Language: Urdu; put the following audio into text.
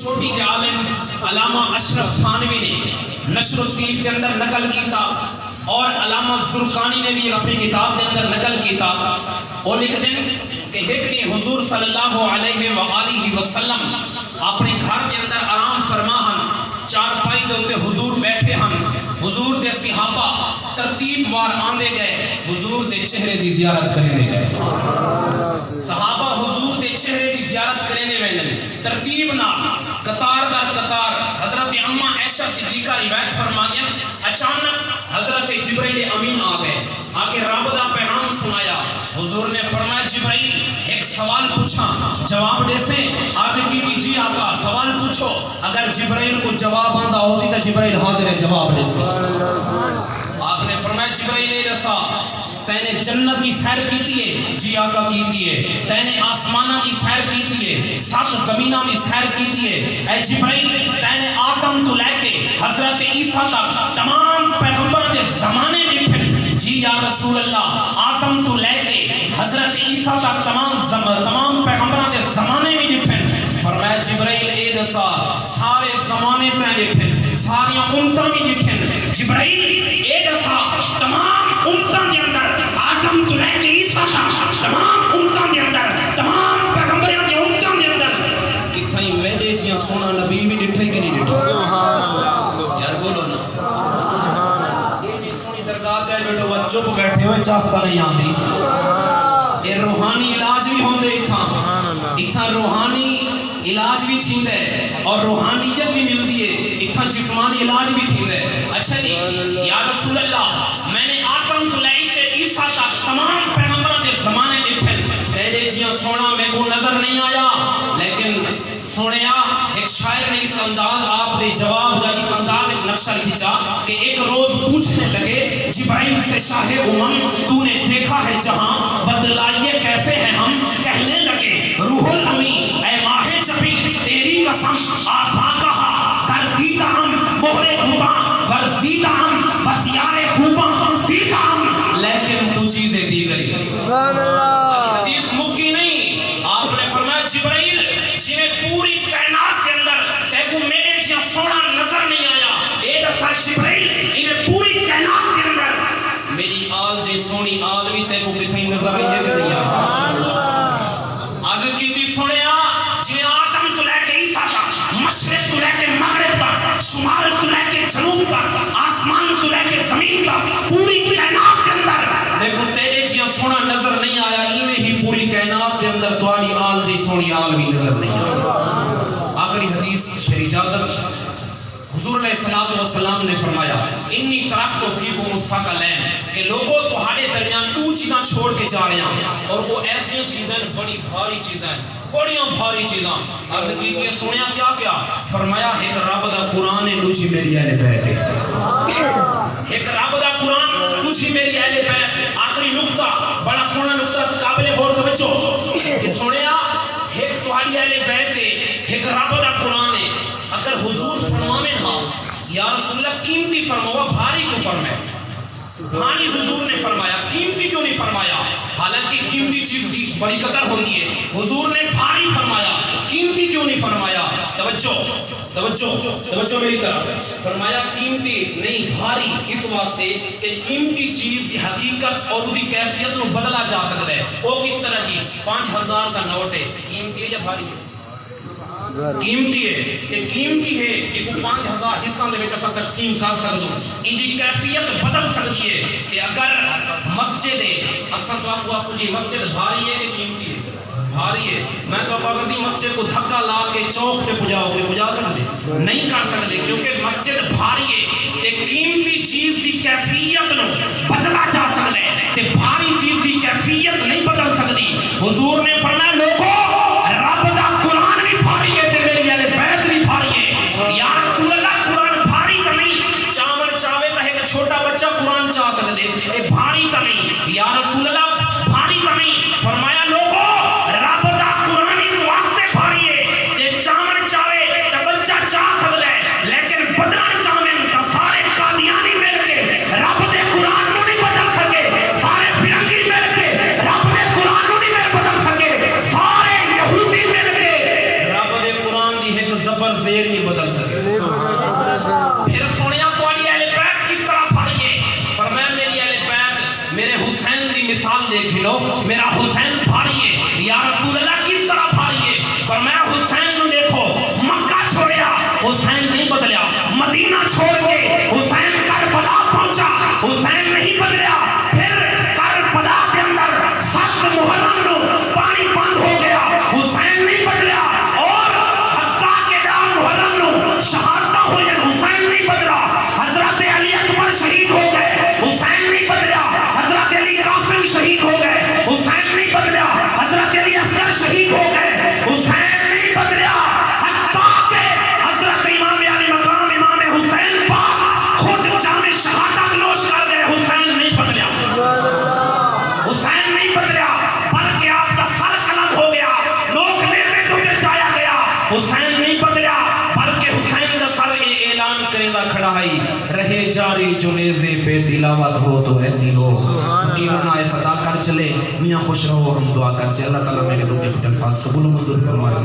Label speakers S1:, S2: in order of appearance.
S1: چھوٹی کے عالم علامہ اشرف تھانوی نے نشر الطیف کے اندر نقل کیتا اور علامہ زرقانی نے بھی اپنی کتاب کے اندر نقل کیتا اور لکھ دیں کہ ایک حضور صلی اللہ علیہ وآلہ وسلم اپنے گھر کے اندر آرام فرما ہن، چارپائی دے اوتے حضور بیٹھے ہن، حضور دے صحابہ ترتیب وار آندے گئے، حضور دے چہرے دی زیارت کرنے گئے، صحابہ حضور دے چہرے دی زیارت کرنے ویندے ترتیب نال قطار در قطار۔ حضرت اماں عائشہ صدیقہ روایت فرمایا اچانک حضرت جبرائیل امین آ گئے، آ کے رب دا پیغام سنایا۔ حضور نے فرمایا جبرائیل ایک سوال پوچھا، جواب دے سے؟ عرض کی جی آقا سوال پوچھو۔ اگر جبرائیل کو جواب آندا ہو سی تو جبرائیل حاضر ہے جواب دے سے۔ آپ نے فرمایا جبرائیل رسا تینے جنت کی سیر کیتی ہے؟ جی آقا کیتی ہے۔ تینے آسمانہ کی سیر کیتی ہے؟ 7 زمینہ کی سیر کیتی ہے؟ اے جبرائیل تینے آدم تو لے کے حضرت عیسیٰ تک تمام پیغمبر دے زمانے دیکھن؟ جی یا رسول اللہ آدم تو لے کے حضرت عیسیٰ تک تمام پیغمبروں دے زمانے بھی دیکھن؟ فرمایا جبرائیل اے دسا سارے زمانے تے دیکھن، ساری امتاں بھی دیکھن۔ جبرائیل اے دسا تمام امتاں دے اندر آدم تو لے کے عیسیٰ تک تمام امتاں دے اندر تمام پیغمبروں دے امتاں دے اندر کتھائی میرے جیاں سونا نبی بھی ڈٹھے کہ نہیں ڈٹھے؟ سبحان اللہ یار بولو نا یہ جی سونی درگاہ تے بیٹھو وہ چپ بیٹھے ہوئے چاستا نہیں آندی، یہ روحانی علاج بھی ہوندے اتھا روحانی علاج بھی تھیندے اور روحانیت بھی ملتی ہے، اتھا جسمانی علاج بھی تھیندے۔ اچھا جی یا رسول اللہ میں نے آدم تو لے کے عیسیٰ تک تمام پیغمبروں دے زمانے دیکھن، تیرے جیاں سونا میں کو نظر نہیں آیا، لیکن سونیا ایک شاعر نے اس انداز آپ دے جواب دا اس انداز ایک نقشہ کھینچا کہ ایک روز پوچھنے لگے جبرائیل سے شاہ تو نے دیکھا ہے جہاں بدلائیے کیسے ہیں ہم؟ کہنے لگے روح الامین اے ماہ جبی تیری قسم آفاقہا کر دیتا ہم بہرے خوباں ورزیتا ہم بس یار خوباں دیتا ہم، لیکن تو چیزیں دی گئی۔ حدیث مکی نہیں، آپ نے فرمایا جبرائیل جنہیں پوری کائنات کے اندر تیکو میرے جیاں سونا نظر نہیں آیا، اے دسا جبرائیل انہیں پوری کائنات کے اندر میری آل جی سونی آل بھی تیکو کتھائی نظر آئی ہے کہ نہیں آیا؟ آج کی تھی سنیا جنہیں آدم تو لے کے عیسیٰ تک، مشرق تو لے کے مغرب تک، شمال تو لے کے جنوب تک، آسمان تو لے کے زمین تک، پوری کائنات کے اندر دیکھو تیرے جیاں سونا نظر نہیں آیا، ایویں ہی پوری کائنات کے اندر تواڈی آل جی سونی آل بھی نظر نہیں آیا۔ آخری حدیث پھر اجازت حضور علیہ الصلوۃ والسلام نے فرمایا انی ترکت فیکم الثقلین کہ لوگوں تمہارے درمیان 2 چیزاں چھوڑ کے جا رہے ہیں اور وہ ایسی چیزیں بڑی بھاری چیزیں بڑیاں بھاری چیزاں۔ عرض کی کہ سنیا کیا فرمایا ایک رب دا قرآن ہے، دوسری میری اہل بیت ہے۔ ایک رب دا قرآن دوسری میری اہل بیت۔ آخری نقطہ بڑا سونا نقطہ قابل غور توجہ کہ سنیا ایک تمہاری اہل بیت ہے، ایک رب دا قرآن ہے۔ اگر حضور فرماویں ہاں یا رسول اللہ قیمتی فرماوا بھاری کیوں فرمائے؟ بھاری حضور نے فرمایا، قیمتی کیوں نہیں فرمایا؟ حالانکہ قیمتی چیز کی بڑی قدر ہوتی ہے، حضور نے بھاری فرمایا، قیمتی کیوں نہیں فرمایا؟ توجہ میری طرف ہے، فرمایا قیمتی نہیں بھاری اس واسطے کہ قیمتی چیز کی حقیقت اور اس کی کیفیت کو بدلا جا سکتا ہے۔ وہ کس طرح جی 5000 کا نوٹ ہے، قیمتی ہے یا بھاری ہے؟ قیمتی ہے کہ قیمتی ہے کہ وہ 5000 حصہ دے وچ اساں تقسیم کر سکدو، ان دی کیفیت بدل سکتی ہے کہ اگر مسجد ہے اساں تو آپ کو جی مسجد بھاری ہے کہ قیمتی ہے؟ بھاری ہے۔ میں تو آپ مسجد کو دھکا لا کے چوک تے پجاؤ گے، پجا سکتے نہیں کر سکتے کیونکہ مسجد بھاری ہے تے قیمتی چیز دی کیفیت نو بدلا جا سکتا ہے تے بھاری چیز دی کیفیت نہیں بدل سکتی۔ حضور نے فرمایا لوگوں رب دا قرآن بھی بھاری ہے تے میری اہل بیت بھی بھاری ہے۔ یا رسول اللہ قرآن بھاری تو نہیں، چاول چاوے تو ایک چھوٹا بچہ قرآن چاہ سکتے، اے بھاری تو نہیں۔ یا رسول اللہ بھاری تو نہیں، فرمایا لوگوں رب دا قرآن اس واسطے بھاری ہے تے چاول چاوے تو بچہ چاہ سکتا ہے، لیکن بدلن چاہے تو سارے قادیانی مل کے رب دے قرآن نو نہیں بدل سکے، سارے فرنگی مل کے رب دے قرآن نو نہیں بدل سکے، سارے پر زیر نہیں بدل سکے. پھر سنیا تھوڑی اہل بیت کس طرح پھاری ہے. فرمایا میری اہل بیت میرے حسین کی مثال دیکھ لو, میرا حسین بھاری ہے. یا رسول اللہ کس طرح بھاری ہے. فرمایا حسین نو دیکھو, مکہ چھوڑیا حسین نہیں بدلیا, مدینہ چھوڑ کے حسین کربلا پہنچا حسین نہیں بدلیا. پھر کربلا کے اندر 7 محرم نو پانی بند ہو گیا حسین نہیں بدلیا. اور حتیٰ کہ 9 محرم نو شہادتیں ہوئی حسین نہیں بدلا. حضرت علی اکبر شہید ہو گئے حسین نہیں بدلیا. حضرت علی قاسم شہید ہو گئے حسین نہیں بدلیا. حضرت علی اصغر شہید ہو گئے حسین نہیں بدلیا. حتیٰ کہ حضرت امام علی مقام امام حسین پاک خود جام شہادت نوش کر گئے حسین نہیں بدلیا. حسین نہیں بدلیا بلکہ آپ کا سر قلم ہو گیا, لوگ نیزے تو چایا گیا. حسین نہیں بدلیا بلکہ حسین کا سر اعلان کرے دا کھڑا ہے, رہے جاری جو نیزے پہ تلاوت ہو تو ایسی ہو. فقیرانہ ایسا ادا کر چلے, میاں خوش رہو, ہم دعا کر چلے. اللہ تعالیٰ میرے دو کے الفاظ قبول و منظور فرمائے.